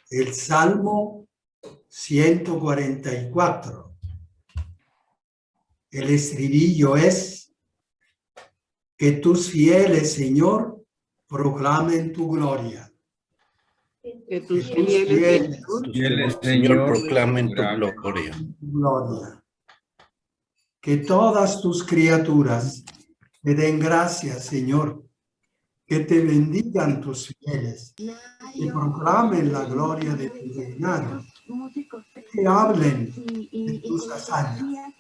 el Salmo 144. El estribillo es: que tus fieles, Señor, proclamen tu gloria. Que tus fieles, Señor, proclamen tu gloria. Que todas tus criaturas te den gracias, Señor. Que te bendigan tus fieles. Que proclamen la gloria de tu reinado. Que hablen de tus hazañas.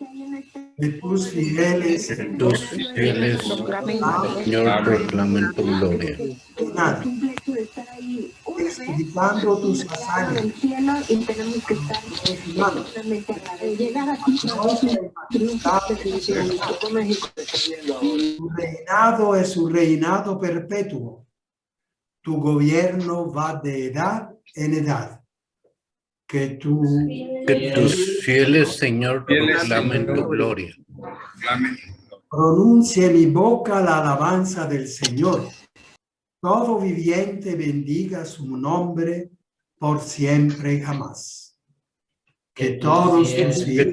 De tus fieles, Señor, proclamen tu gloria. Explicando tus hazañas. Y tenemos que estar eternamente agradecidos. Llegar a ti, Tu reinado es un reinado perpetuo. Tu gobierno va de edad en edad. Que tus fieles, Señor, proclamen tu gloria. Pronuncie mi boca la alabanza del Señor. Todo viviente bendiga su nombre por siempre y jamás. Que todos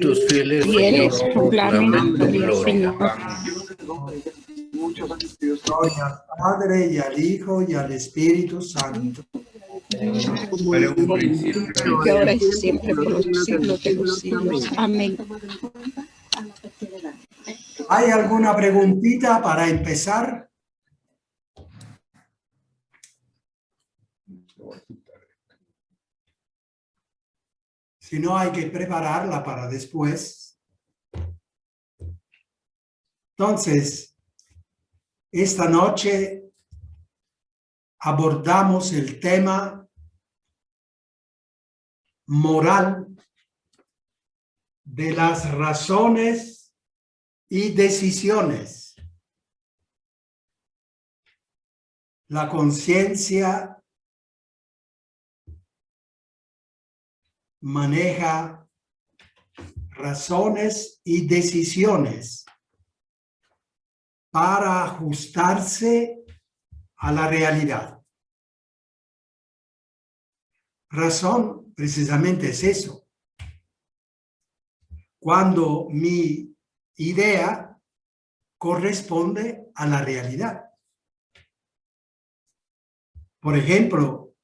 tus fieles, Señor, proclamen tu gloria. Gloria al Padre y al Hijo y al Espíritu Santo. que ahora y siempre por los siglos de los siglos. Amén. ¿Hay alguna preguntita para empezar? Si no, hay que prepararla para después. Entonces, esta noche abordamos el tema moral de las razones y decisiones. La conciencia maneja razones y decisiones para ajustarse a la realidad. Razón precisamente es eso. Cuando mi idea corresponde a la realidad. Por ejemplo,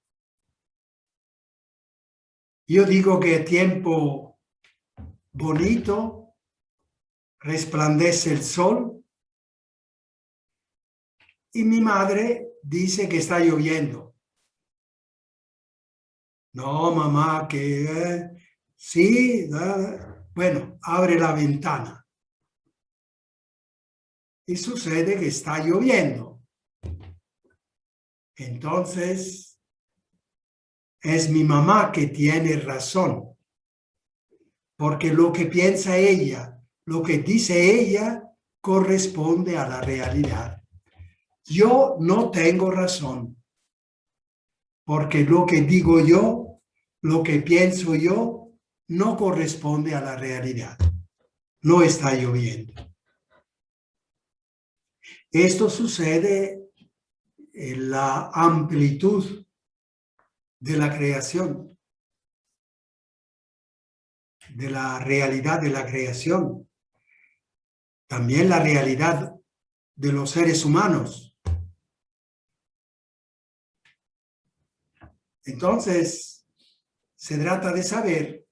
yo digo que tiempo bonito, resplandece el sol, y mi madre dice que está lloviendo. No, mamá, que sí, bueno, abre la ventana. Y sucede que está lloviendo. Entonces, es mi mamá que tiene razón. Porque lo que piensa ella, lo que dice ella, corresponde a la realidad. Yo no tengo razón. Porque lo que digo yo, lo que pienso yo, no corresponde a la realidad. No está lloviendo. Esto sucede en la amplitud de la creación, de la realidad de la creación. También la realidad de los seres humanos. Entonces, se trata de saber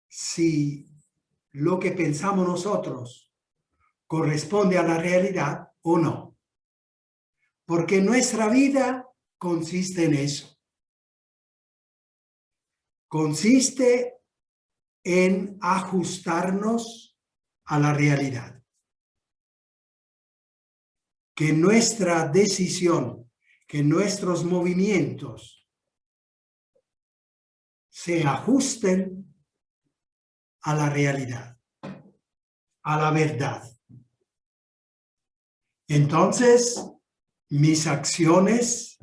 si lo que pensamos nosotros corresponde a la realidad o no. Porque nuestra vida consiste en eso. Consiste en ajustarnos a la realidad. Que nuestra decisión, que nuestros movimientos se ajusten a la realidad, a la verdad. Entonces, mis acciones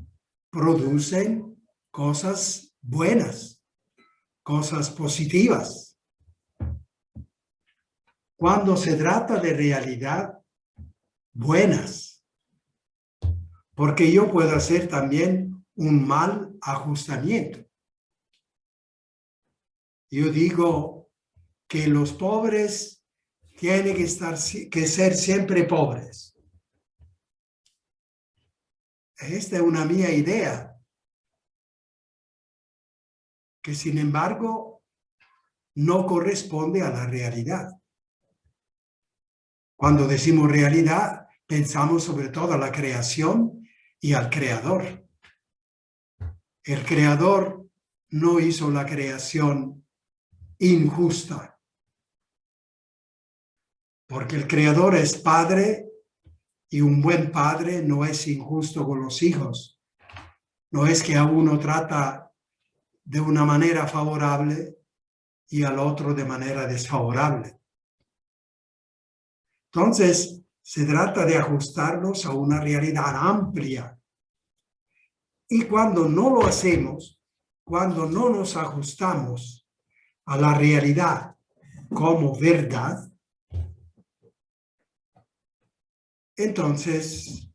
producen cosas buenas, cosas positivas. Cuando se trata de realidad, buenas. Porque yo puedo hacer también un mal ajustamiento. Yo digo que los pobres tienen que ser siempre pobres. Esta es una mía idea, que sin embargo no corresponde a la realidad. Cuando decimos realidad, pensamos sobre todo a la creación y al creador. El creador no hizo la creación injusta, porque el creador es padre y un buen padre no es injusto con los hijos. No es que a uno trata de una manera favorable y al otro de manera desfavorable. Entonces, se trata de ajustarnos a una realidad amplia. Y cuando no lo hacemos, cuando no nos ajustamos a la realidad como verdad, entonces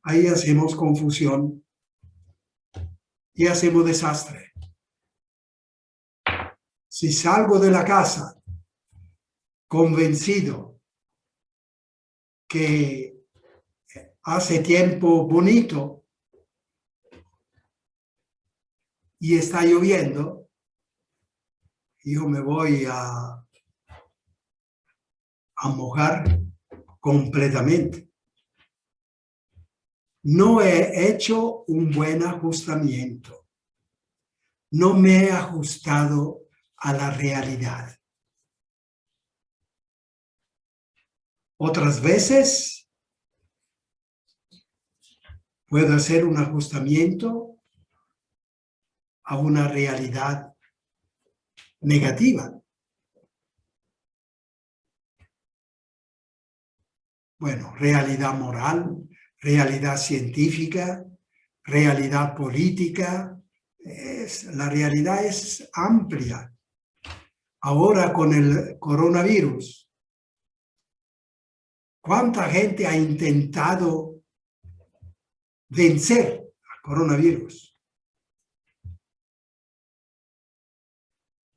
ahí hacemos confusión y hacemos desastre. Si salgo de la casa convencido que hace tiempo bonito y está lloviendo, yo me voy a mojar completamente. No he hecho un buen ajustamiento. No me he ajustado a la realidad. Otras veces puedo hacer un ajustamiento a una realidad negativa. Bueno, realidad moral, realidad científica, realidad política. La realidad es amplia. Ahora con el coronavirus, ¿cuánta gente ha intentado vencer al coronavirus?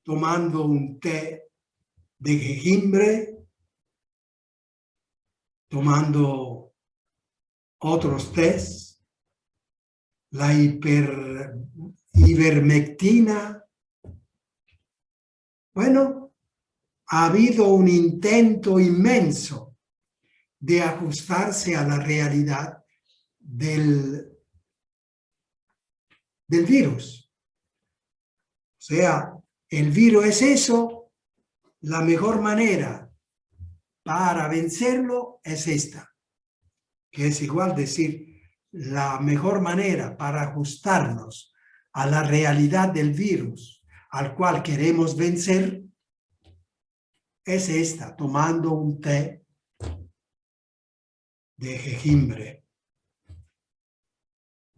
Tomando un té de jengibre, tomando otros tés, la ivermectina. Bueno, ha habido un intento inmenso de ajustarse a la realidad del virus. O sea, el virus es eso, la mejor manera para vencerlo es esta, que es igual decir, la mejor manera para ajustarnos a la realidad del virus al cual queremos vencer es esta, tomando un té de jengibre.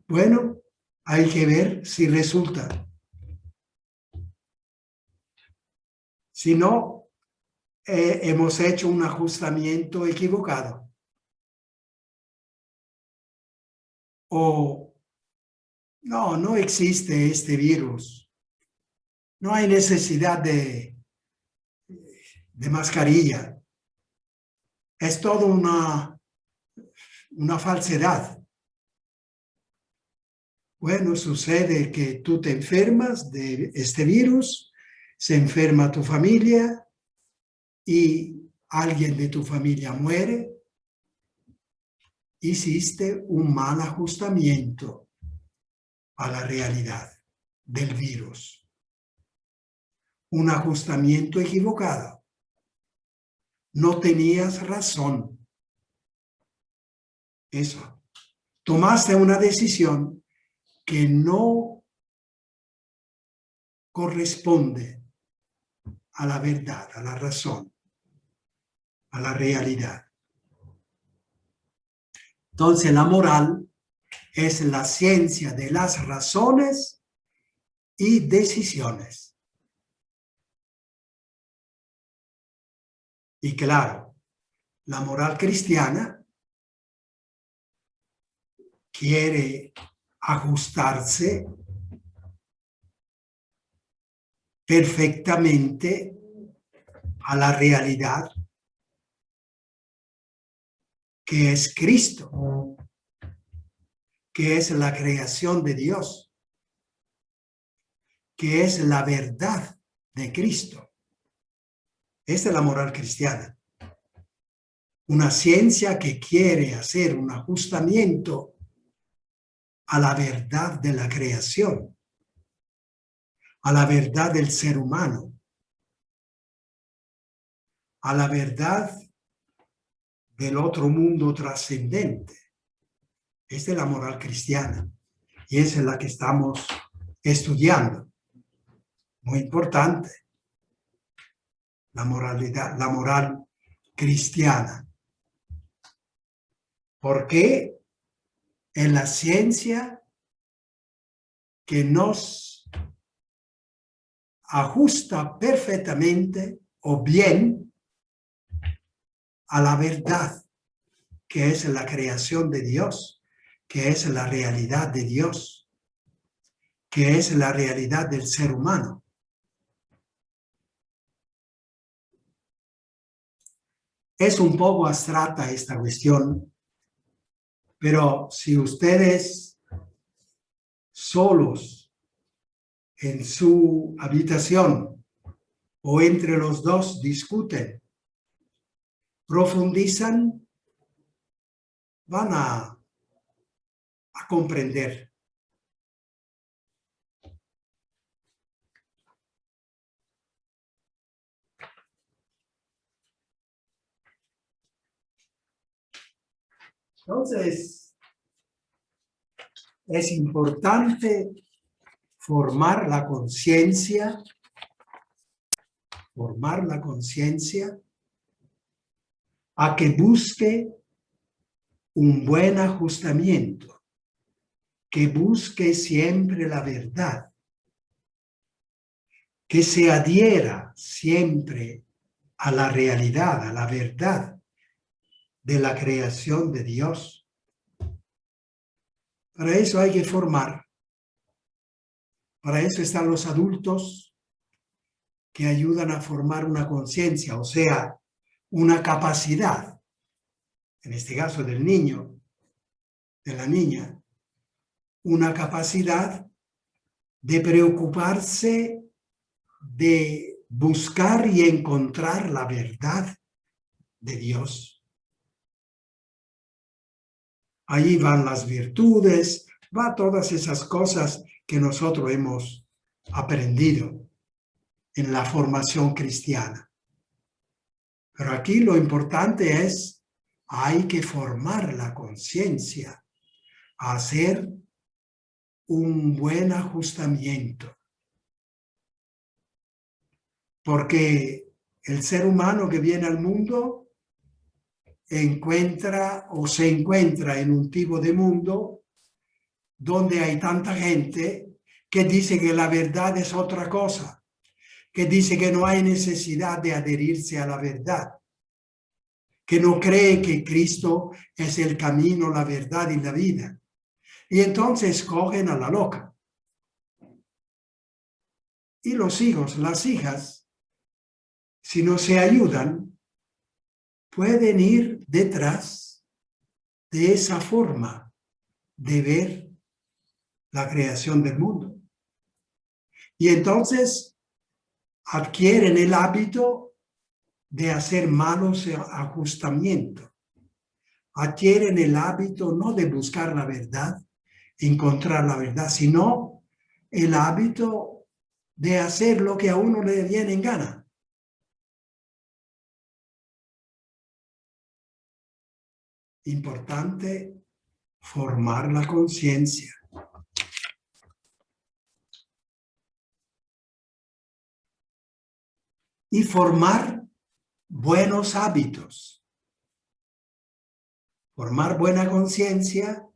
Bueno, hay que ver si resulta. Si no, hemos hecho un ajustamiento equivocado. O no existe este virus. No hay necesidad de mascarilla. Es todo una falsedad. Bueno, sucede que tú te enfermas de este virus, se enferma tu familia y alguien de tu familia muere. Hiciste un mal ajustamiento a la realidad del virus. Un ajustamiento equivocado. No tenías razón. Eso. Tomaste una decisión que no corresponde a la verdad, a la razón, a la realidad. Entonces, la moral es la ciencia de las razones y decisiones. Y claro, la moral cristiana quiere ajustarse perfectamente a la realidad que es Cristo, que es la creación de Dios, que es la verdad de Cristo. Esta es la moral cristiana. Una ciencia que quiere hacer un ajustamiento a la verdad de la creación, a la verdad del ser humano, a la verdad del otro mundo trascendente. Esta es la moral cristiana y esa es la que estamos estudiando. Muy importante. La moralidad, la moral cristiana. Porque es la ciencia que nos ajusta perfectamente o bien a la verdad, que es la creación de Dios, que es la realidad de Dios, que es la realidad del ser humano. Es un poco abstracta esta cuestión, pero si ustedes solos en su habitación o entre los dos discuten, profundizan, van a comprender. Entonces, es importante formar la conciencia a que busque un buen ajustamiento, que busque siempre la verdad, que se adhiera siempre a la realidad, a la verdad de la creación de Dios. Para eso hay que formar. Para eso están los adultos que ayudan a formar una conciencia, o sea, una capacidad, en este caso del niño, de la niña, una capacidad de preocuparse, de buscar y encontrar la verdad de Dios. Allí van las virtudes, va todas esas cosas que nosotros hemos aprendido en la formación cristiana. Pero aquí lo importante es, hay que formar la conciencia, hacer un buen ajustamiento. Porque el ser humano que viene al mundo encuentra o se encuentra en un tipo de mundo donde hay tanta gente que dice que la verdad es otra cosa, que dice que no hay necesidad de adherirse a la verdad, que no cree que Cristo es el camino, la verdad y la vida. Y entonces cogen a la loca. Y los hijos, las hijas, si no se ayudan, pueden ir detrás de esa forma de ver la creación del mundo. Y entonces adquieren el hábito de hacer malos ajustamientos. Adquieren el hábito no de buscar la verdad, encontrar la verdad, sino el hábito de hacer lo que a uno le viene en gana. Importante formar la conciencia. Y formar buenos hábitos. Formar buena conciencia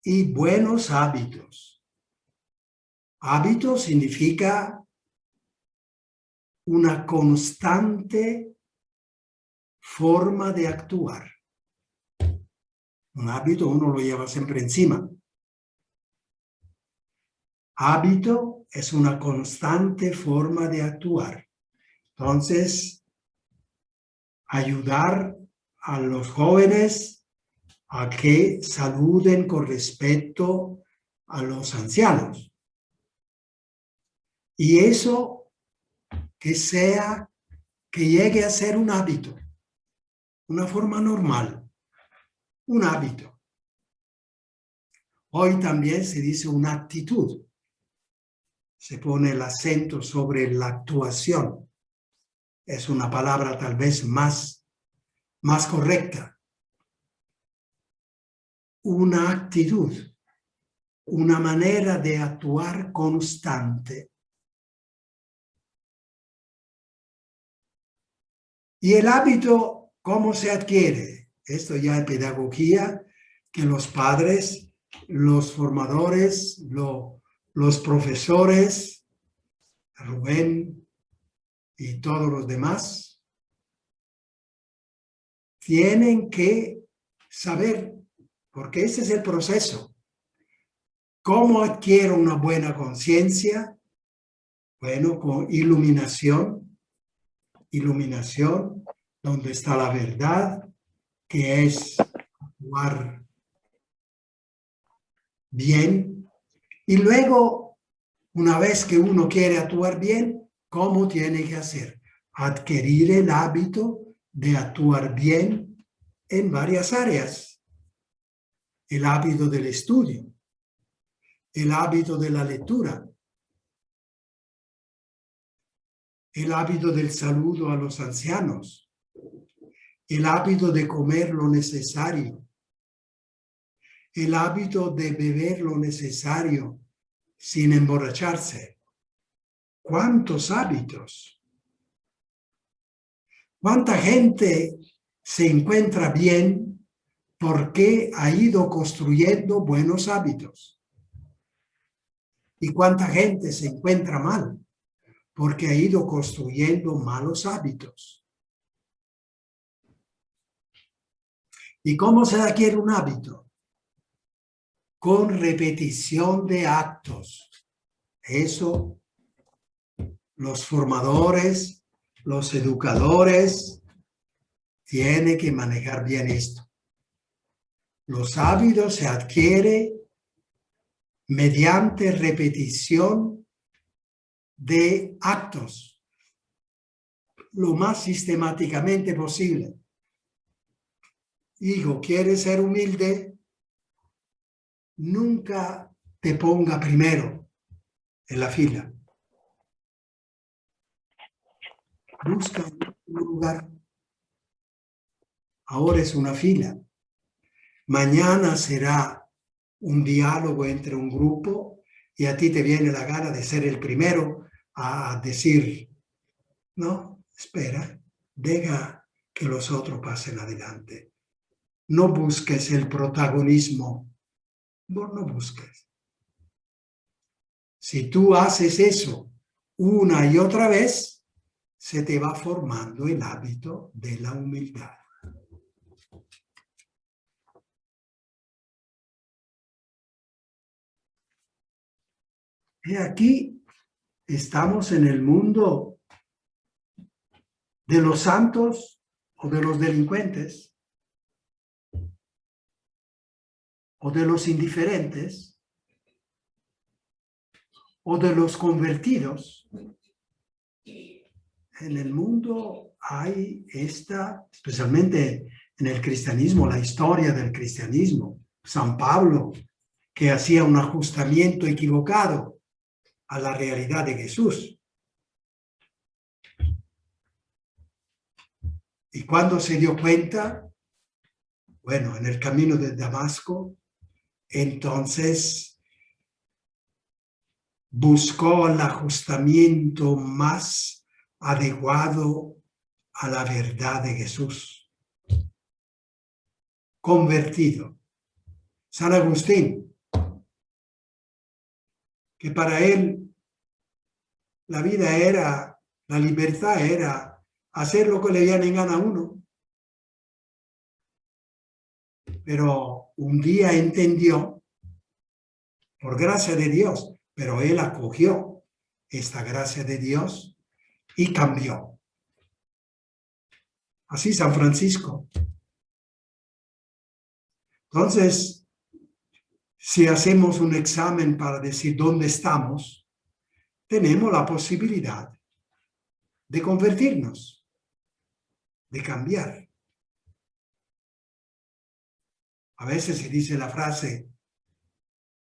y buenos hábitos. Hábito significa una constante forma de actuar. Un hábito uno lo lleva siempre encima. Hábito es una constante forma de actuar. Entonces, ayudar a los jóvenes a que saluden con respeto a los ancianos. Y eso que llegue a ser un hábito, una forma normal, un hábito. Hoy también se dice una actitud. Se pone el acento sobre la actuación. Es una palabra tal vez más correcta. Una actitud, una manera de actuar constante. Y el hábito, ¿cómo se adquiere? Esto ya es pedagogía que los padres, los formadores, los profesores, Rubén y todos los demás, tienen que saber, porque ese es el proceso. ¿Cómo adquiero una buena conciencia? Bueno, con iluminación, donde está la verdad, que es actuar bien. Y luego, una vez que uno quiere actuar bien, ¿cómo tiene que hacer? Adquirir el hábito de actuar bien en varias áreas. El hábito del estudio, el hábito de la lectura, el hábito del saludo a los ancianos, el hábito de comer lo necesario, el hábito de beber lo necesario sin emborracharse. ¿Cuántos hábitos? ¿Cuánta gente se encuentra bien porque ha ido construyendo buenos hábitos? ¿Y cuánta gente se encuentra mal porque ha ido construyendo malos hábitos? ¿Y cómo se adquiere un hábito? Con repetición de actos. Eso, los formadores, los educadores, tienen que manejar bien esto. Los hábitos se adquieren mediante repetición de actos, lo más sistemáticamente posible. Hijo, ¿quieres ser humilde? Nunca te ponga primero en la fila. Busca un lugar. Ahora es una fila. Mañana será un diálogo entre un grupo y a ti te viene la gana de ser el primero a decir, no, espera, deja que los otros pasen adelante. No busques el protagonismo. No busques. Si tú haces eso una y otra vez, se te va formando el hábito de la humildad. Y aquí estamos en el mundo de los santos o de los delincuentes o de los indiferentes o de los convertidos. En el mundo hay especialmente en el cristianismo, la historia del cristianismo. San Pablo, que hacía un ajustamiento equivocado a la realidad de Jesús. Y cuando se dio cuenta, bueno, en el camino de Damasco, entonces buscó el ajustamiento más adecuado a la verdad de Jesús. Convertido. San Agustín, que para él la vida era, la libertad era hacer lo que le viene en gana a uno. Pero un día entendió, por gracia de Dios, pero él acogió esta gracia de Dios y cambió. Así San Francisco. Entonces, si hacemos un examen para decir dónde estamos, tenemos la posibilidad de convertirnos, de cambiar. A veces se dice la frase,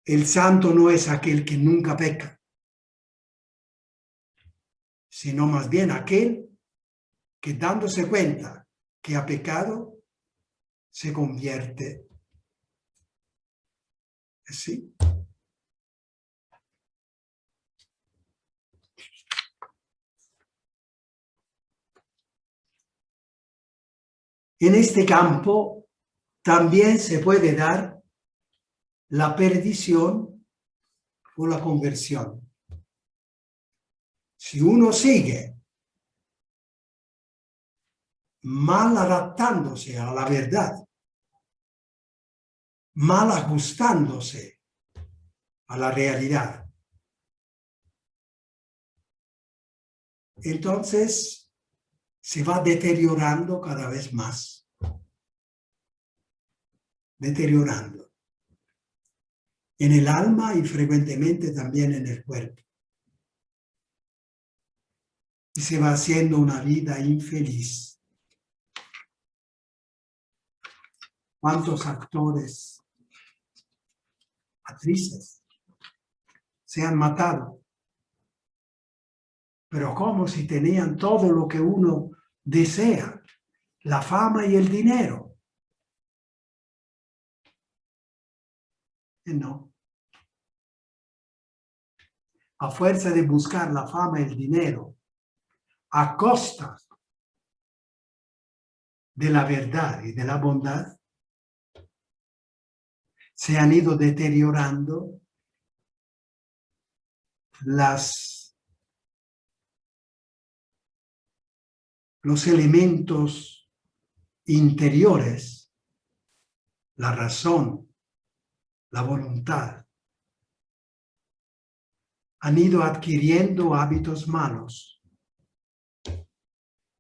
el santo no es aquel que nunca peca, sino más bien aquel que dándose cuenta que ha pecado, se convierte. ¿Sí? En este campo también se puede dar la perdición o la conversión. Si uno sigue mal adaptándose a la verdad, mal ajustándose a la realidad, entonces se va deteriorando cada vez más. Deteriorando. En el alma y frecuentemente también en el cuerpo. Y se va haciendo una vida infeliz. ¿Cuántos actores, actrices se han matado? Pero como si tenían todo lo que uno desea, la fama y el dinero. Y no. A fuerza de buscar la fama y el dinero, a costa de la verdad y de la bondad, se han ido deteriorando los elementos interiores, la razón, la voluntad. Han ido adquiriendo hábitos malos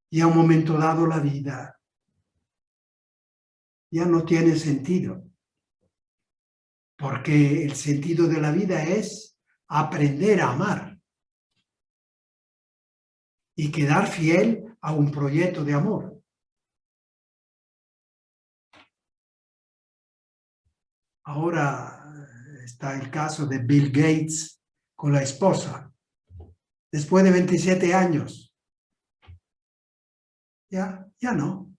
y a un momento dado la vida ya no tiene sentido, porque el sentido de la vida es aprender a amar y quedar fiel a un proyecto de amor. Ahora está el caso de Bill Gates con la esposa. Después de 27 años, ya no.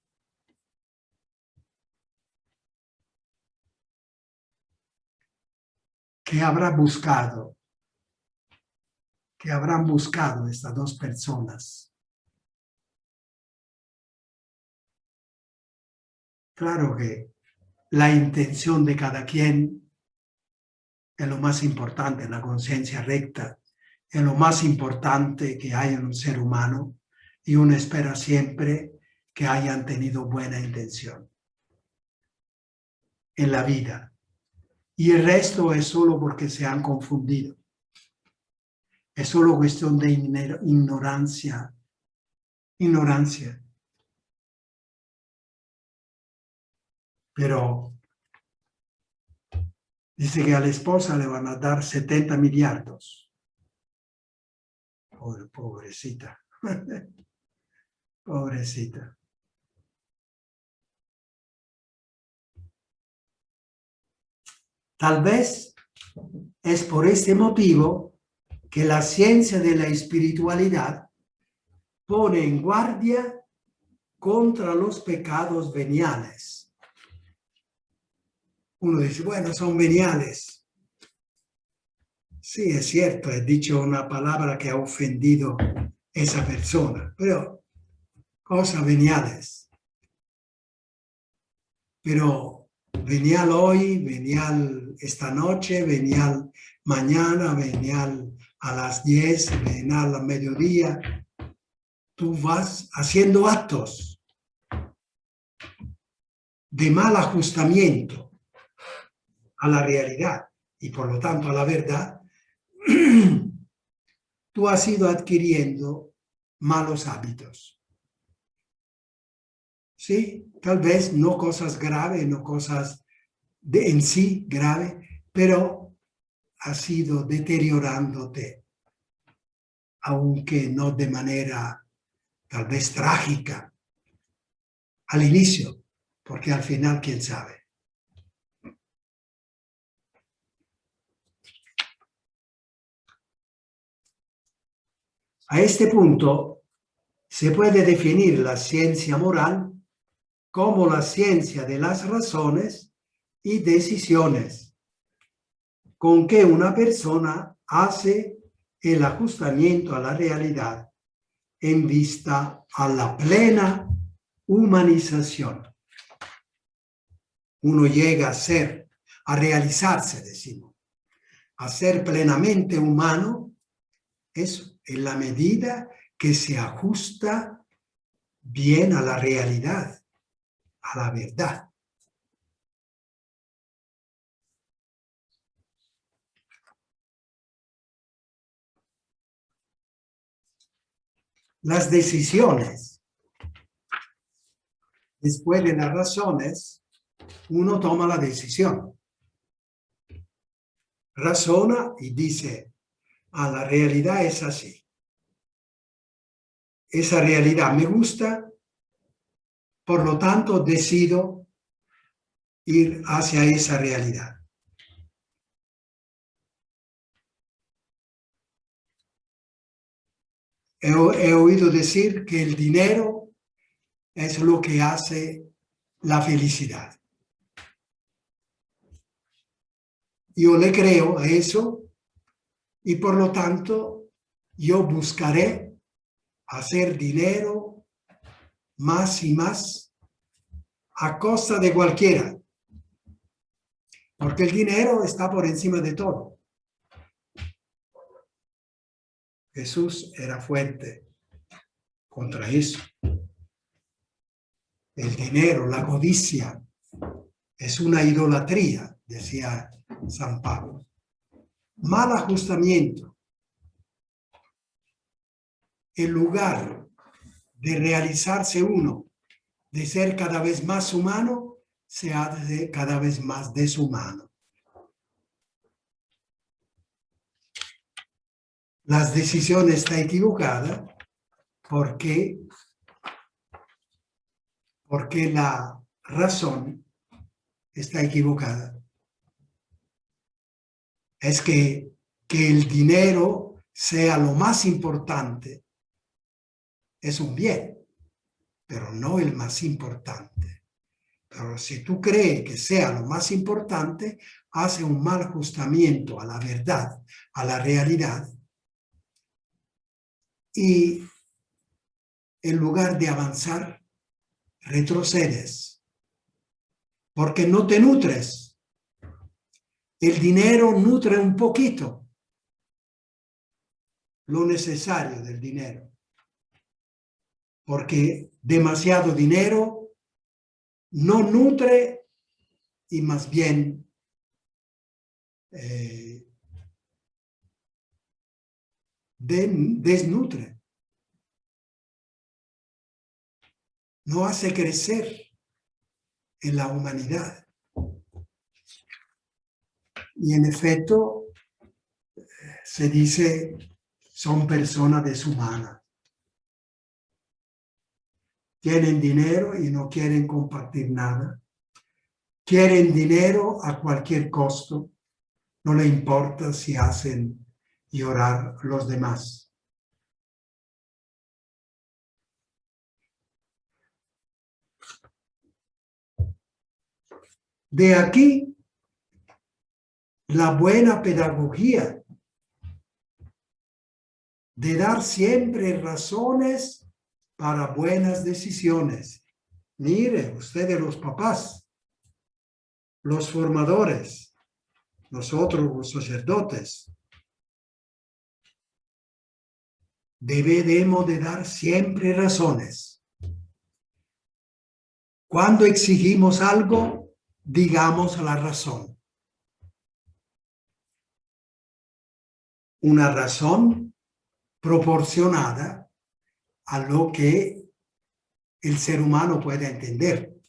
¿Qué habrá buscado? ¿Qué habrán buscado estas dos personas? Claro que la intención de cada quien es lo más importante, la conciencia recta es lo más importante que hay en un ser humano y uno espera siempre que hayan tenido buena intención en la vida. Y el resto es solo porque se han confundido. Es solo cuestión de ignorancia. Ignorancia. Pero dice que a la esposa le van a dar 70 millardos. Pobrecita. Pobrecita. Tal vez es por este motivo que la ciencia de la espiritualidad pone en guardia contra los pecados veniales. Uno dice, bueno, son veniales. Sí, es cierto, he dicho una palabra que ha ofendido a esa persona, pero cosas veniales. Pero venial hoy, venial esta noche, venial mañana, venial a las 10, venial a mediodía. Tú vas haciendo actos de mal ajustamiento a la realidad y por lo tanto a la verdad tú has ido adquiriendo malos hábitos. Sí, tal vez no cosas graves, no cosas en sí graves, pero has ido deteriorándote, aunque no de manera tal vez trágica al inicio, porque al final, quién sabe. A este punto, se puede definir la ciencia moral como la ciencia de las razones y decisiones con que una persona hace el ajustamiento a la realidad en vista a la plena humanización. Uno llega a realizarse, decimos, a ser plenamente humano, eso, en la medida que se ajusta bien a la realidad, a la verdad. Las decisiones, después de las razones, uno toma la decisión. Razona y dice, la realidad es así. Esa realidad me gusta, por lo tanto decido ir hacia esa realidad. He oído decir que el dinero es lo que hace la felicidad. Yo le creo a eso y por lo tanto yo buscaré hacer dinero más y más a costa de cualquiera. Porque el dinero está por encima de todo. Jesús era fuerte contra eso. El dinero, la codicia, es una idolatría, decía San Pablo. Mal ajustamiento. En lugar de realizarse uno, de ser cada vez más humano, se hace cada vez más deshumano. La decisión está equivocada porque la razón está equivocada. Es que el dinero sea lo más importante es un bien, pero no el más importante. Pero si tú crees que sea lo más importante, hace un mal ajustamiento a la verdad, a la realidad, y en lugar de avanzar, retrocedes, porque no te nutres. El dinero nutre un poquito lo necesario del dinero, porque demasiado dinero no nutre y más bien desnutre. No hace crecer en la humanidad. Y en efecto, se dice, son personas deshumanas. Tienen dinero y no quieren compartir nada. Quieren dinero a cualquier costo. No le importa si hacen llorar los demás. De aquí la buena pedagogía de dar siempre razones para buenas decisiones. Mire, ustedes los papás, los formadores, nosotros los sacerdotes, debemos de dar siempre razones. Cuando exigimos algo, digamos la razón. Una razón proporcionada a lo que el ser humano pueda entender.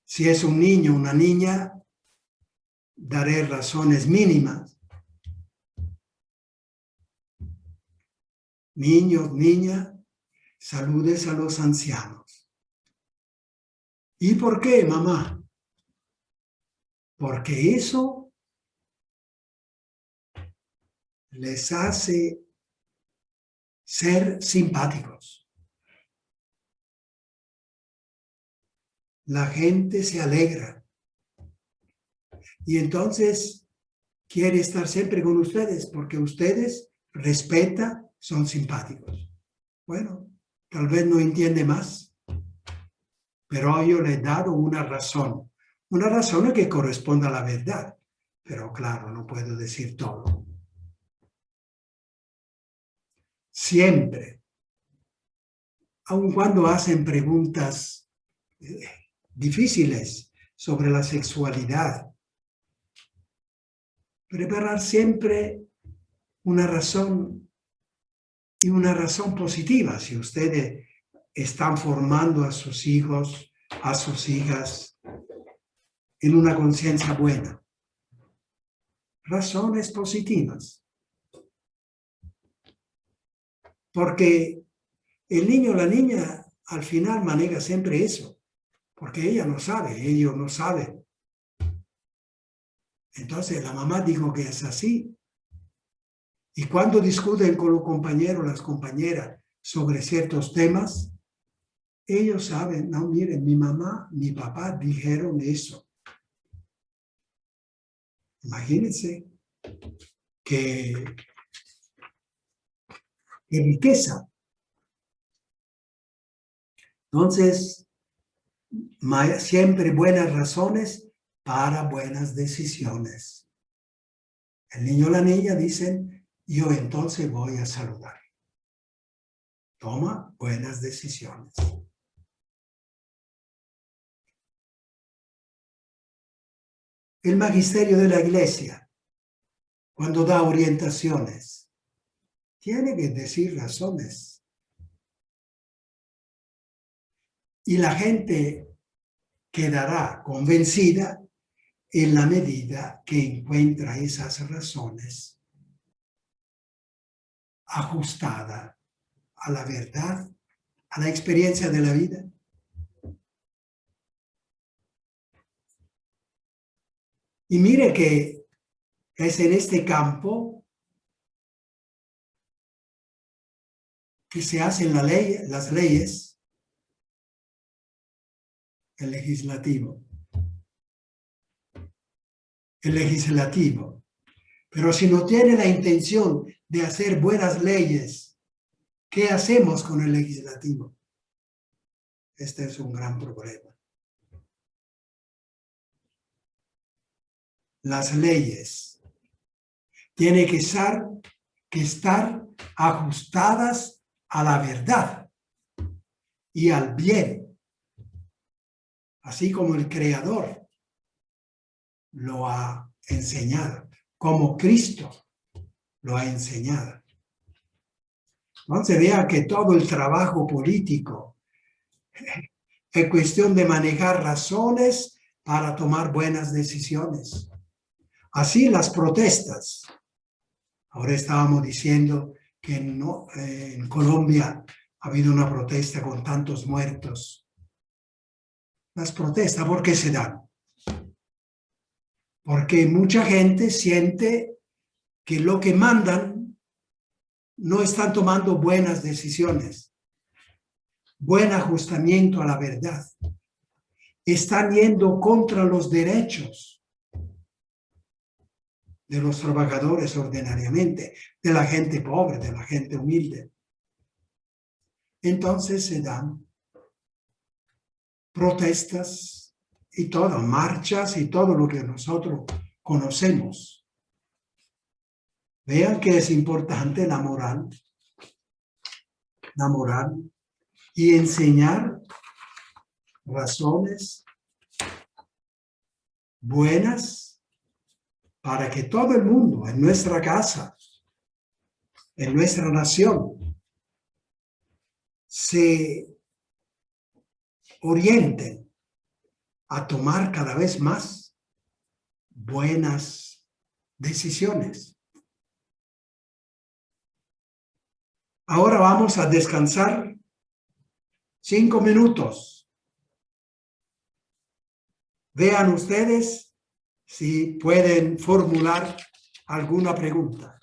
Si es un niño o una niña, daré razones mínimas. Niños, niña, saludes a los ancianos. ¿Y por qué, mamá? Porque eso les hace ser simpáticos. La gente se alegra. Y entonces quiere estar siempre con ustedes porque ustedes respetan, son simpáticos. Bueno, tal vez no entiende más, pero yo le he dado una razón que corresponde a la verdad. Pero claro, no puedo decir todo. Siempre, aun cuando hacen preguntas difíciles sobre la sexualidad, preparar siempre una razón y una razón positiva. Si ustedes están formando a sus hijos, a sus hijas en una conciencia buena. Razones positivas. Porque el niño o la niña al final maneja siempre eso. Porque ella no sabe, ellos no saben. Entonces la mamá dijo que es así. Y cuando discuten con los compañeros, las compañeras, sobre ciertos temas, ellos saben, no, miren, mi mamá, mi papá dijeron eso. Imagínense qué riqueza. Entonces, siempre buenas razones para buenas decisiones. El niño o la niña dicen, yo entonces voy a saludar. Toma buenas decisiones. El magisterio de la iglesia, cuando da orientaciones, tiene que decir razones. Y la gente quedará convencida en la medida que encuentra esas razones ajustadas a la verdad, a la experiencia de la vida. Y mire que es en este campo que se hacen las leyes, el legislativo. El legislativo. Pero si no tiene la intención de hacer buenas leyes, ¿qué hacemos con el legislativo? Este es un gran problema. Las leyes tienen que estar ajustadas a la verdad y al bien, así como el Creador lo ha enseñado, como Cristo lo ha enseñado. Entonces vea que todo el trabajo político es cuestión de manejar razones para tomar buenas decisiones. Así las protestas. Ahora estábamos diciendo que en Colombia ha habido una protesta con tantos muertos. Las protestas, ¿por qué se dan? Porque mucha gente siente que lo que mandan no están tomando buenas decisiones, buen ajustamiento a la verdad. Están yendo contra los derechos de los trabajadores ordinariamente, de la gente pobre, de la gente humilde. Entonces se dan protestas y todo, marchas y todo lo que nosotros conocemos. Vean que es importante la moral y enseñar razones buenas para que todo el mundo en nuestra casa en nuestra nación se orienten a tomar cada vez más buenas decisiones. Ahora vamos a descansar 5 minutos. Vean ustedes si pueden formular alguna pregunta.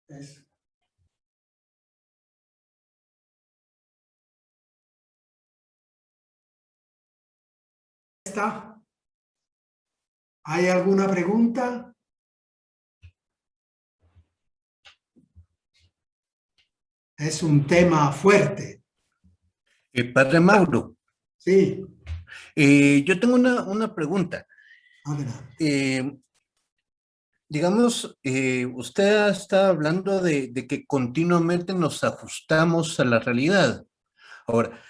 Eso. ¿Está? ¿Hay alguna pregunta? Es un tema fuerte. Padre Mauro, Sí, yo tengo una pregunta. adelante. Digamos, usted está hablando de que continuamente nos ajustamos a la realidad. Ahora,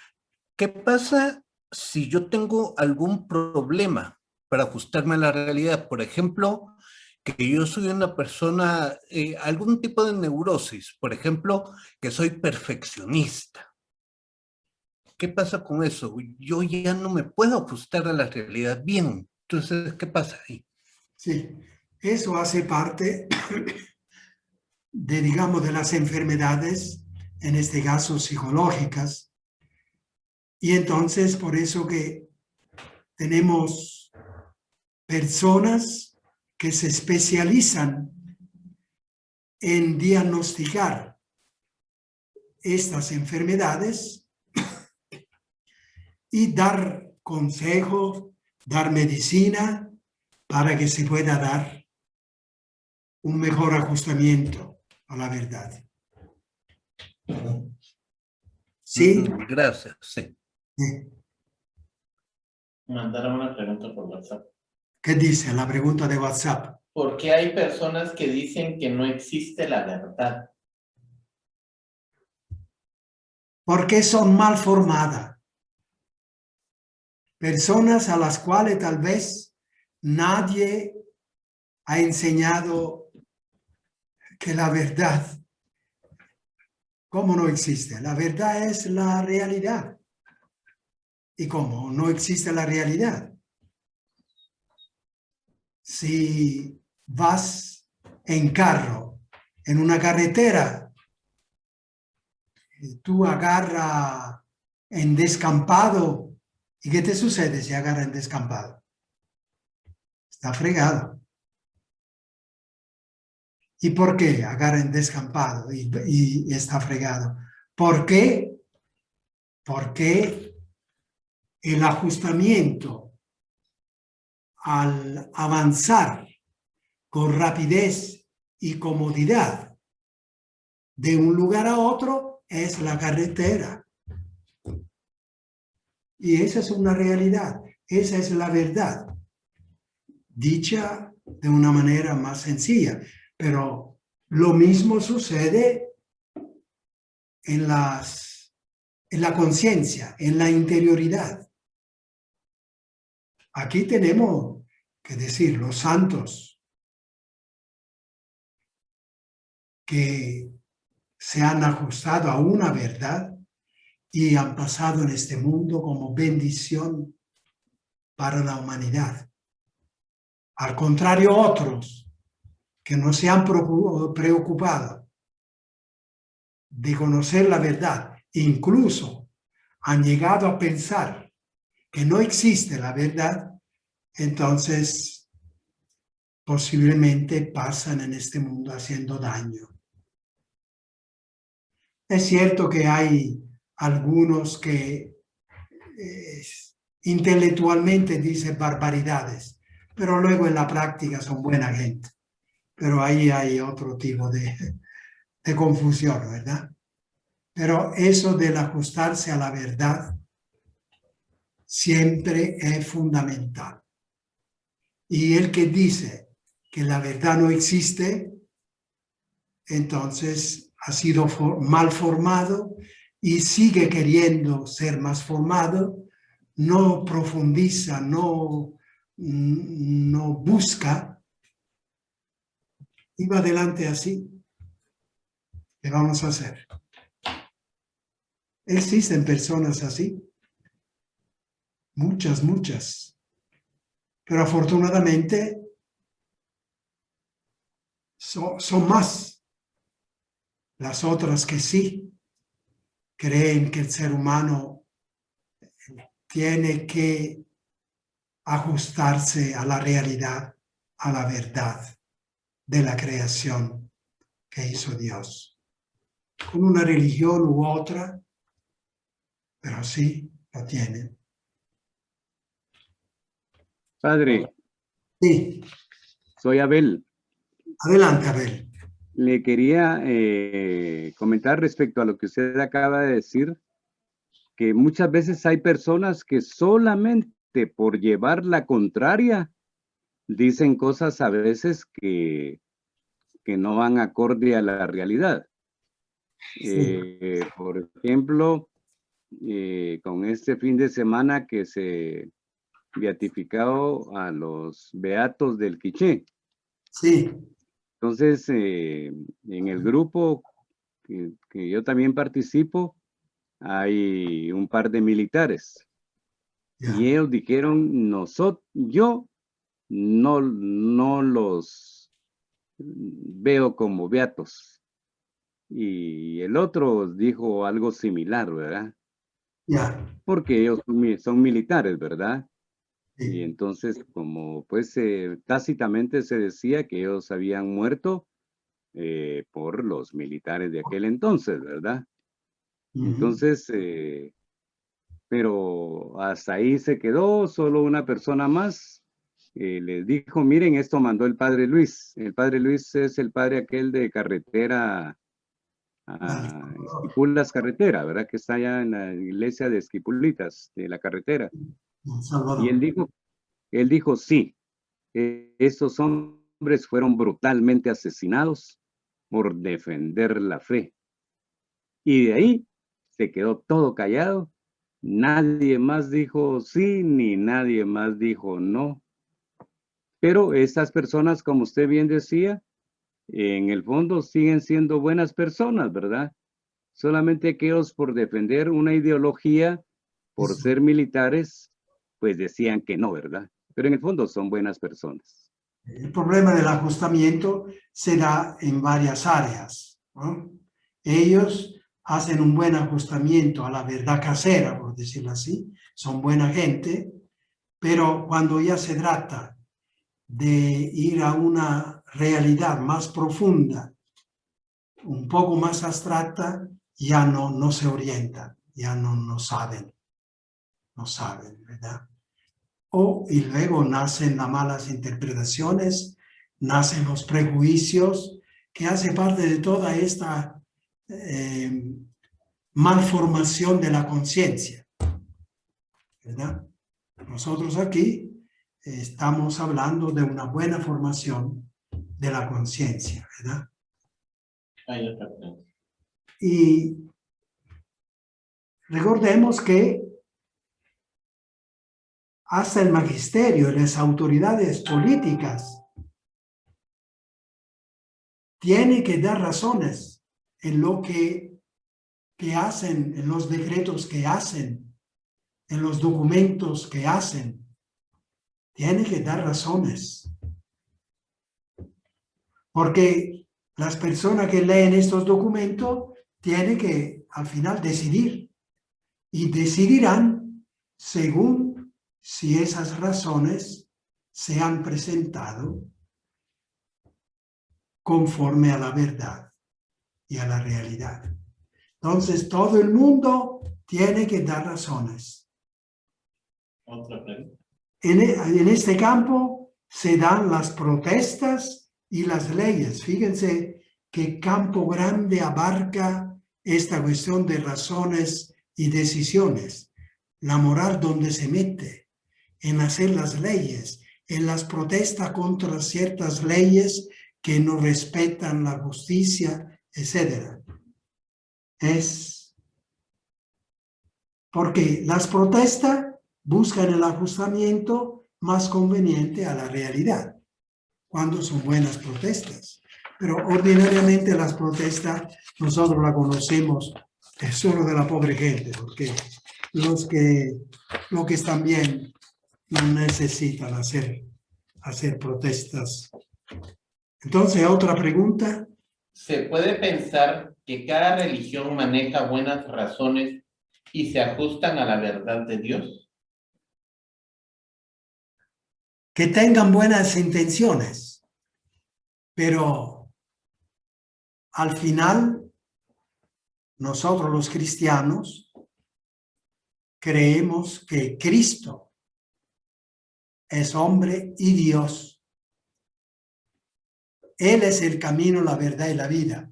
¿qué pasa si yo tengo algún problema para ajustarme a la realidad? Por ejemplo, que yo soy una persona, algún tipo de neurosis, por ejemplo, que soy perfeccionista. ¿Qué pasa con eso? Yo ya no me puedo ajustar a la realidad bien. Entonces, ¿qué pasa ahí? Sí, eso hace parte de, digamos, de las enfermedades, en este caso psicológicas. Y entonces, por eso que tenemos personas que se especializan en diagnosticar estas enfermedades y dar consejos, dar medicina para que se pueda dar un mejor ajustamiento a la verdad. ¿Sí? Gracias, sí. Mandaron una pregunta por WhatsApp. ¿Qué dice la pregunta de WhatsApp? ¿Por qué hay personas que dicen que no existe la verdad? Porque son mal formadas. Personas a las cuales tal vez nadie ha enseñado que la verdad, ¿cómo no existe? La verdad es la realidad. ¿Y cómo no existe la realidad? Si vas en carro, en una carretera, tú agarras en descampado, ¿y qué te sucede si agarras en descampado? Está fregado. ¿Y por qué agarra en descampado y está fregado? ¿Por qué? Porque el ajustamiento al avanzar con rapidez y comodidad de un lugar a otro es la carretera. Y esa es una realidad, esa es la verdad, dicha de una manera más sencilla. Pero lo mismo sucede en la conciencia, en la interioridad. Aquí tenemos que decir los santos que se han ajustado a una verdad y han pasado en este mundo como bendición para la humanidad. Al contrario, otros que no se han preocupado de conocer la verdad, incluso han llegado a pensar que no existe la verdad, entonces posiblemente pasan en este mundo haciendo daño. Es cierto que hay algunos que intelectualmente dicen barbaridades, pero luego en la práctica son buena gente. Pero ahí hay otro tipo de confusión, ¿verdad? Pero eso del ajustarse a la verdad siempre es fundamental. Y el que dice que la verdad no existe, entonces ha sido mal formado y sigue queriendo ser más formado, no profundiza, no busca, y va adelante así. ¿Qué vamos a hacer? Existen personas así, muchas, pero afortunadamente son más las otras que sí creen que el ser humano tiene que ajustarse a la realidad, a la verdad de la creación, que hizo Dios. Con una religión u otra, pero sí lo tienen. Padre, Sí, soy Abel. adelante, Abel. Le quería comentar respecto a lo que usted acaba de decir, que muchas veces hay personas que solamente por llevar la contraria dicen cosas a veces que no van acorde a la realidad. Por ejemplo, con este fin de semana que se beatificado a los beatos del Quiché. Sí, Entonces, en el grupo que yo también participo, hay un par de militares. ya, Y ellos dijeron, yo no los veo como beatos. Y el otro dijo algo similar, ¿verdad? ya. Porque ellos son militares, ¿verdad? Y Sí. entonces, como pues tácitamente se decía que ellos habían muerto por los militares de aquel entonces, ¿verdad? Ujú. Entonces, pero hasta ahí se quedó, solo una persona más les dijo, miren, esto mandó el padre Luis. El padre Luis es el padre aquel de carretera, Esquipulas Carretera, ¿verdad? Que está allá en la iglesia de Esquipulitas, de la carretera. En Y Salvador. él dijo, sí, estos hombres fueron brutalmente asesinados por defender la fe. Y de ahí se quedó todo callado. Nadie más dijo sí, ni nadie más dijo no. Pero estas personas, como usted bien decía, en el fondo siguen siendo buenas personas, ¿verdad? Solamente aquellos por defender una ideología, por Eso. ser militares, pues decían que no, ¿verdad? Pero en el fondo son buenas personas. El problema del ajustamiento se da en varias áreas, ¿no? Ellos hacen un buen ajustamiento a la verdad casera, por decirlo así, son buena gente, pero cuando ya se trata de ir a una realidad más profunda, un poco más abstracta, ya no se orientan, ya no saben, ¿verdad? Y luego nacen las malas interpretaciones, nacen los prejuicios, que hace parte de toda esta malformación de la conciencia, ¿verdad? Nosotros aquí estamos hablando de una buena formación de la conciencia, ¿verdad? Hay otra pregunta. Y recordemos que hasta el magisterio, las autoridades políticas, tienen que dar razones en lo que hacen, en los decretos que hacen, en los documentos que hacen. Tienen que dar razones. Porque las personas que leen estos documentos tienen que al final decidir. Y decidirán según si esas razones se han presentado conforme a la verdad y a la realidad. Entonces, todo el mundo tiene que dar razones. Otra pregunta. En este campo se dan las protestas y las leyes. Fíjense qué campo grande abarca esta cuestión de razones y decisiones. La moral donde se mete, en hacer las leyes, en las protestas contra ciertas leyes que no respetan la justicia, etc. Es porque las protestas buscan el ajustamiento más conveniente a la realidad, cuando son buenas protestas. Pero ordinariamente las protestas nosotros las conocemos solo de la pobre gente, porque los que están bien no necesitan hacer protestas. Entonces, otra pregunta. ¿Se puede pensar que cada religión maneja buenas razones y se ajustan a la verdad de Dios? Que tengan buenas intenciones, pero al final, nosotros los cristianos creemos que Cristo es hombre y Dios. Él es el camino, la verdad y la vida.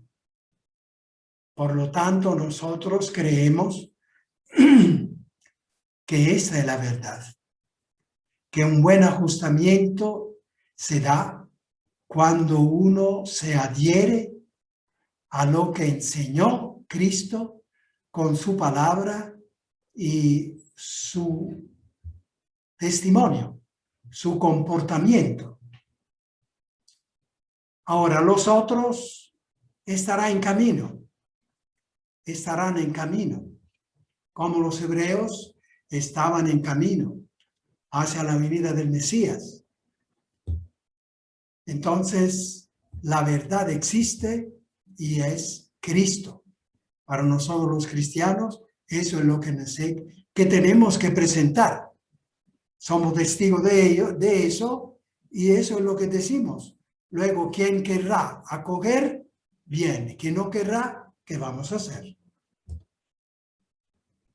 Por lo tanto, nosotros creemos que esa es la verdad. Que un buen ajustamiento se da cuando uno se adhiere a lo que enseñó Cristo con su palabra y su testimonio, su comportamiento. Ahora los otros estarán en camino, como los hebreos estaban en camino hacia la venida del Mesías. Entonces, la verdad existe y es Cristo. Para nosotros los cristianos, eso es lo que tenemos que presentar. Somos testigos de eso, y eso es lo que decimos. Luego, quien querrá acoger, bien. Quien no querrá, ¿qué vamos a hacer?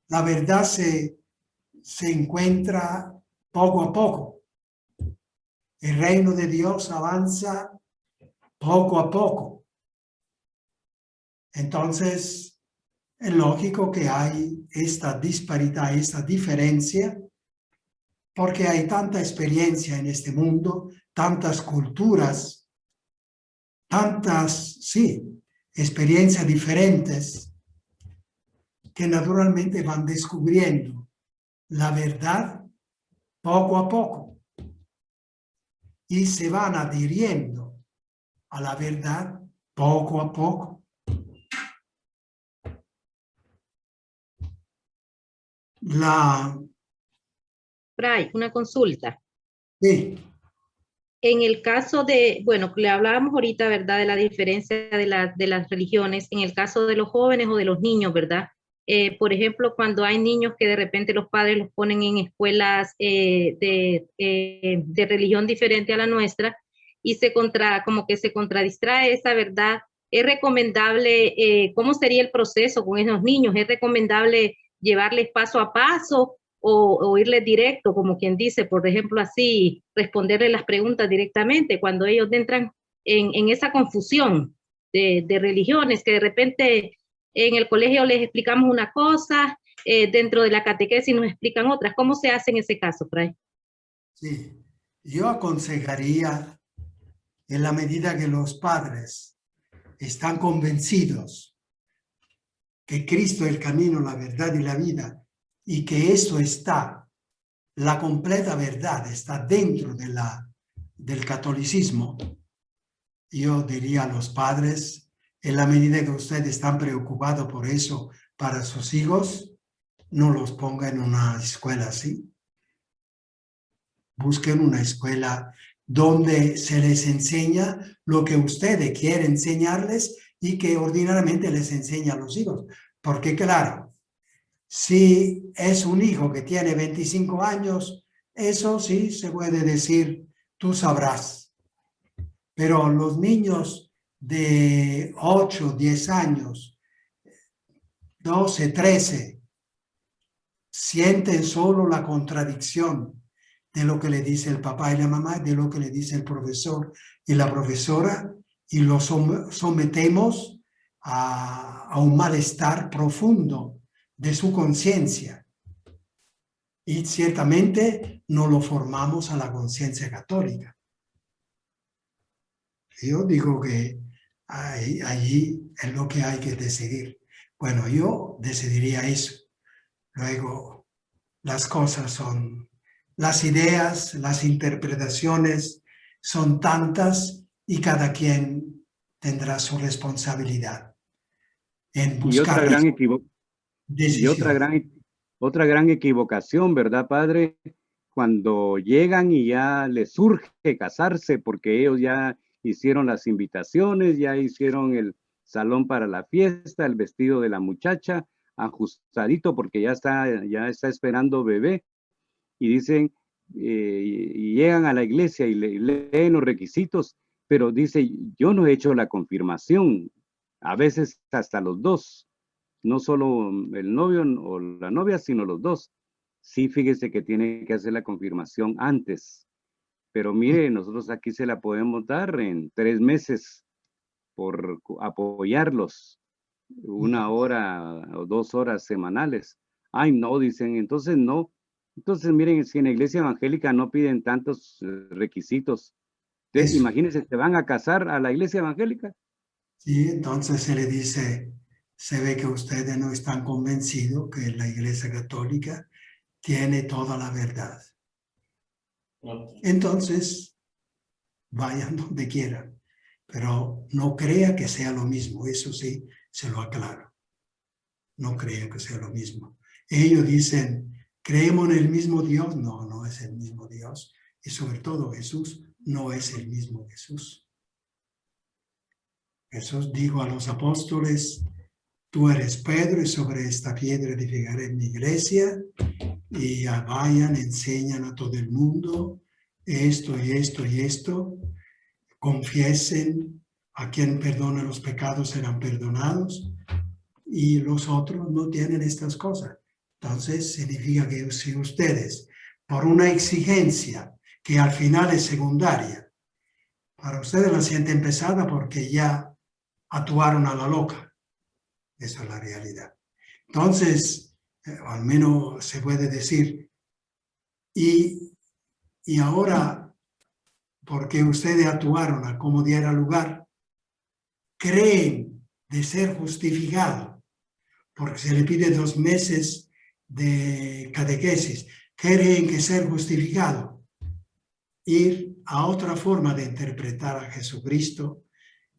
La verdad se encuentra poco a poco. El reino de Dios avanza poco a poco. Entonces, es lógico que hay esta disparidad, esta diferencia, porque hay tanta experiencia en este mundo, tantas culturas, tantas, experiencias diferentes, que naturalmente van descubriendo la verdad poco a poco y se van adhiriendo a la verdad poco a poco. Fray, una consulta. Sí. En el caso de, bueno, le hablábamos ahorita, ¿verdad?, de la diferencia de las religiones, en el caso de los jóvenes o de los niños, ¿verdad? Por ejemplo, cuando hay niños que de repente los padres los ponen en escuelas de religión diferente a la nuestra y como que se contradistrae esa verdad, ¿es recomendable, cómo sería el proceso con esos niños? ¿Es recomendable llevarles paso a paso o irles directo, como quien dice, por ejemplo, así, responderles las preguntas directamente cuando ellos entran en esa confusión de religiones, que de repente en el colegio les explicamos una cosa, dentro de la catequesis nos explican otras? ¿Cómo se hace en ese caso, Fray? Sí, yo aconsejaría, en la medida que los padres están convencidos que Cristo es el camino, la verdad y la vida, y que eso está, la completa verdad está dentro del catolicismo, yo diría a los padres, en la medida que ustedes están preocupados por eso para sus hijos, no los pongan en una escuela así. Busquen una escuela donde se les enseña lo que ustedes quieren enseñarles y que ordinariamente les enseña a los hijos. Porque claro, si es un hijo que tiene 25 años, eso sí se puede decir, tú sabrás. Pero los niños de 8, 10 años, 12, 13, sienten solo la contradicción de lo que le dice el papá y la mamá, de lo que le dice el profesor y la profesora, y lo sometemos a un malestar profundo de su conciencia. Y ciertamente no lo formamos a la conciencia católica. Yo digo que allí es lo que hay que decidir. Bueno, yo decidiría eso. Luego, las cosas son, las ideas, las interpretaciones son tantas y cada quien tendrá su responsabilidad en buscar otra gran equivocación, ¿verdad, padre? Cuando llegan y ya les surge casarse porque ellos ya hicieron las invitaciones, ya hicieron el salón para la fiesta, el vestido de la muchacha, ajustadito porque ya está esperando bebé, y dicen, y llegan a la iglesia y leen los requisitos, pero dice, yo no he hecho la confirmación. A veces hasta los dos, no solo el novio o la novia, sino los dos. Sí, fíjese que tiene que hacer la confirmación antes. Pero mire, nosotros aquí se la podemos dar en 3 meses por apoyarlos 1 hora o 2 horas semanales. Ay, no, dicen, entonces no. Entonces, miren, si en la iglesia evangélica no piden tantos requisitos, Eso. imagínense, ¿se van a casar a la iglesia evangélica? Sí, entonces se le dice, se ve que ustedes no están convencidos que la Iglesia Católica tiene toda la verdad. Entonces, vayan donde quieran, pero no crea que sea lo mismo, eso sí, se lo aclaro. No crea que sea lo mismo. Ellos dicen, ¿creemos en el mismo Dios? No, no es el mismo Dios. Y sobre todo Jesús no es el mismo Jesús. Jesús dijo a los apóstoles, tú eres Pedro y sobre esta piedra edificaré mi iglesia y vayan, enseñan a todo el mundo esto y esto y esto, confiesen, a quien perdona los pecados serán perdonados y los otros no tienen estas cosas. Entonces significa que si ustedes, por una exigencia que al final es secundaria, para ustedes la sienten pesada porque ya actuaron a la loca. Esa es la realidad. Entonces, al menos se puede decir, y ahora, porque ustedes actuaron a como diera lugar, creen de ser justificados, porque se le pide 2 meses de catequesis, creen que ser justificado, ir a otra forma de interpretar a Jesucristo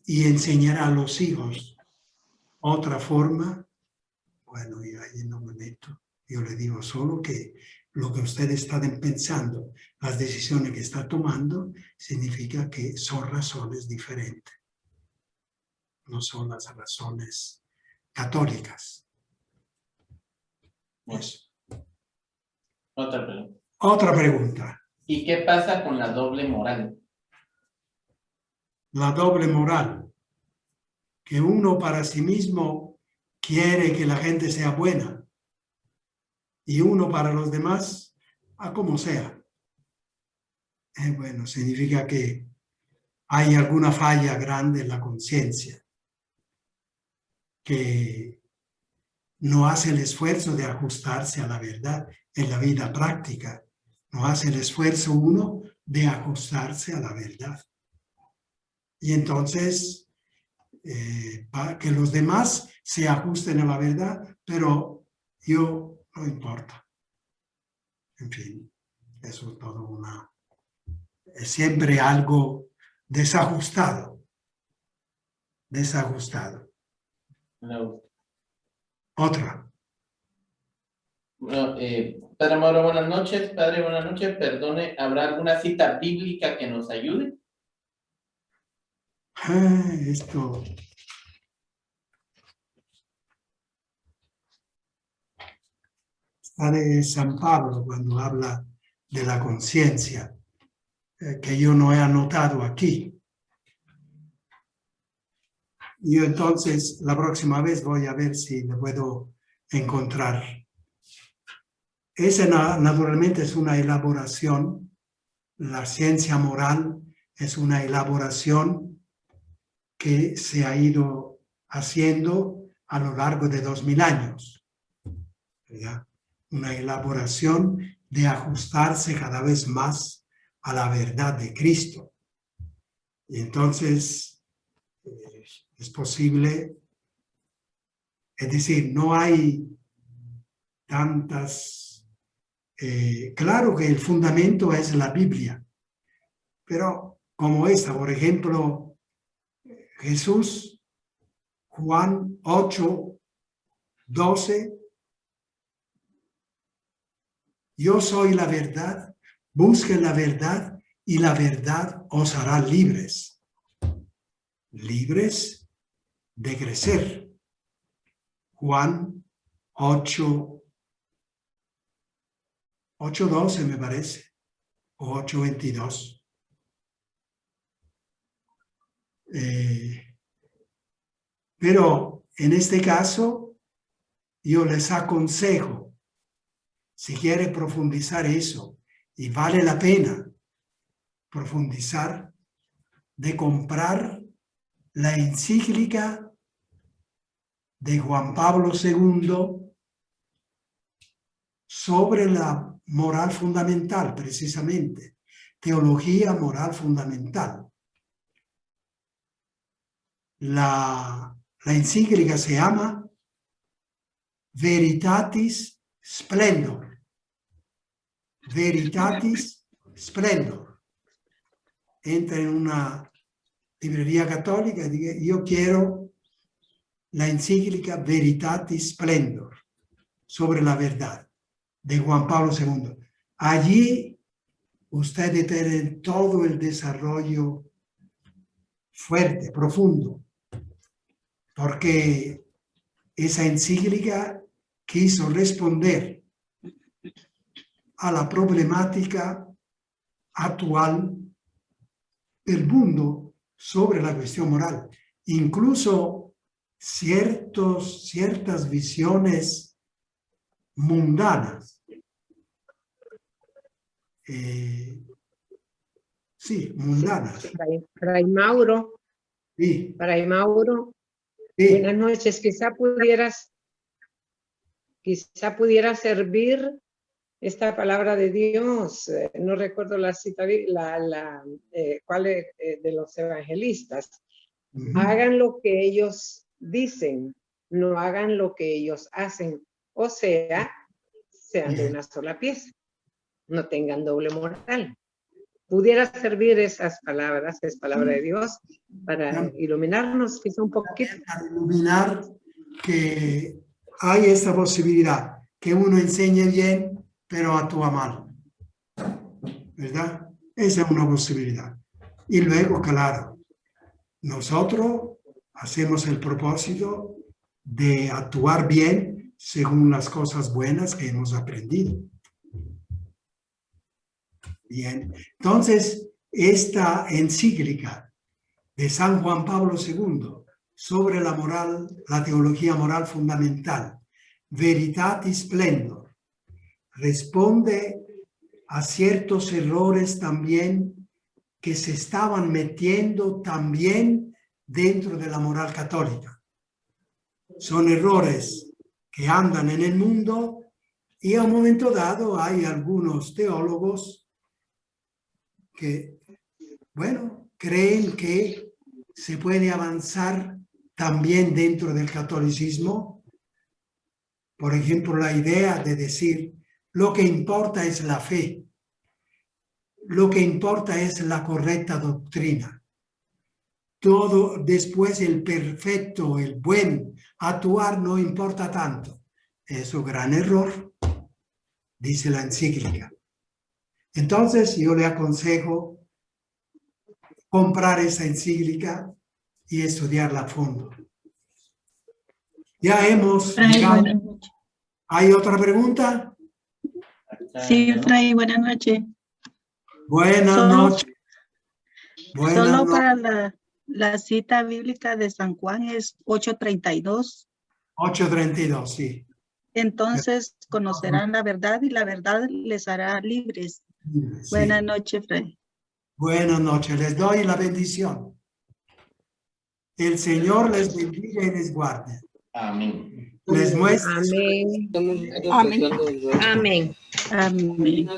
y enseñar a los hijos otra forma, bueno, y ahí no me meto. Yo le digo solo que lo que ustedes están pensando, las decisiones que está tomando, significa que son razones diferentes. No son las razones católicas. Eso. Otra pregunta. Otra pregunta. ¿Y qué pasa con la doble moral? La doble moral. Que uno para sí mismo quiere que la gente sea buena y uno para los demás, a como sea. Bueno, significa que hay alguna falla grande en la conciencia, que no hace el esfuerzo de ajustarse a la verdad en la vida práctica, no hace el esfuerzo uno de ajustarse a la verdad. Y entonces, para que los demás se ajusten a la verdad, pero yo no importa. En fin, eso es todo es siempre algo desajustado. Desajustado. No. Otra. Bueno, Padre Mauro, buenas noches. Padre, buenas noches. Perdone, ¿habrá alguna cita bíblica que nos ayude? Esto. Está de San Pablo cuando habla de la conciencia, que yo no he anotado aquí. Yo entonces la próxima vez voy a ver si le puedo encontrar. Esa naturalmente es una elaboración. La ciencia moral es una elaboración que se ha ido haciendo a lo largo de 2000 años. ¿Ya? Una elaboración de ajustarse cada vez más a la verdad de Cristo. Y entonces es posible, es decir, no hay tantas, claro que el fundamento es la Biblia, pero como esta, por ejemplo, Jesús, Juan 8:12, yo soy la verdad, busquen la verdad y la verdad os hará libres. Libres de crecer. Juan 8:12 me parece, o 8:22. Pero en este caso, yo les aconsejo, si quiere profundizar eso, y vale la pena profundizar, de comprar la encíclica de Juan Pablo II sobre la moral fundamental, precisamente, teología moral fundamental. La encíclica se llama Veritatis Splendor. Veritatis Splendor. Entra en una librería católica y diga, yo quiero la encíclica Veritatis Splendor sobre la verdad de Juan Pablo II. Allí usted tiene todo el desarrollo fuerte, profundo, porque esa encíclica quiso responder a la problemática actual del mundo sobre la cuestión moral. Incluso ciertas visiones mundanas. Sí, mundanas. Fray Mauro, Sí, Fray Mauro, sí. buenas noches. Quizá pudiera servir esta palabra de Dios. No recuerdo la cita, cuál es, de los evangelistas. Ujú. Hagan lo que ellos dicen, no hagan lo que ellos hacen. O sea, sean de una sola pieza. No tengan doble moral. Pudiera servir esas palabras, es palabra de Dios, para iluminarnos quizá un poquito. Para iluminar que hay esta posibilidad, que uno enseñe bien, pero actúa mal. ¿Verdad? Esa es una posibilidad. Y luego, claro, nosotros hacemos el propósito de actuar bien según las cosas buenas que hemos aprendido. Bien, entonces esta encíclica de San Juan Pablo II sobre la moral, la teología moral fundamental, Veritatis Splendor, responde a ciertos errores también que se estaban metiendo también dentro de la moral católica. Son errores que andan en el mundo y a un momento dado hay algunos teólogos que, bueno, creen que se puede avanzar también dentro del catolicismo. Por ejemplo, la idea de decir, lo que importa es la fe, lo que importa es la correcta doctrina. Todo después el perfecto, el buen actuar no importa tanto. Es un gran error, dice la encíclica. Entonces yo le aconsejo comprar esa encíclica y estudiarla a fondo. Ya hemos llegado. ¿Hay otra pregunta? Sí, Fray, buenas noches. Buenas noches. Solo para la cita bíblica de San Juan es 8:32. 8:32, sí. Entonces conocerán la verdad y la verdad les hará libres. Sí. Buenas noches, Fray. Buenas noches. Les doy la bendición. El Señor les bendiga y les guarde. Amén. Les muestre. Amén. Amén. Amén.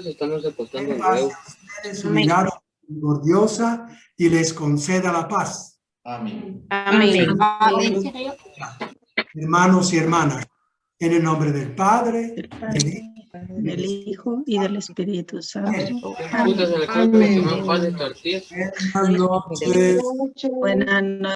Su mirada misericordiosa y les conceda la paz. Amén. Amén. Hermanos y hermanas, en el nombre del Padre, Del Padre, del Hijo y del Espíritu Santo. buenas noches. Buenas noches.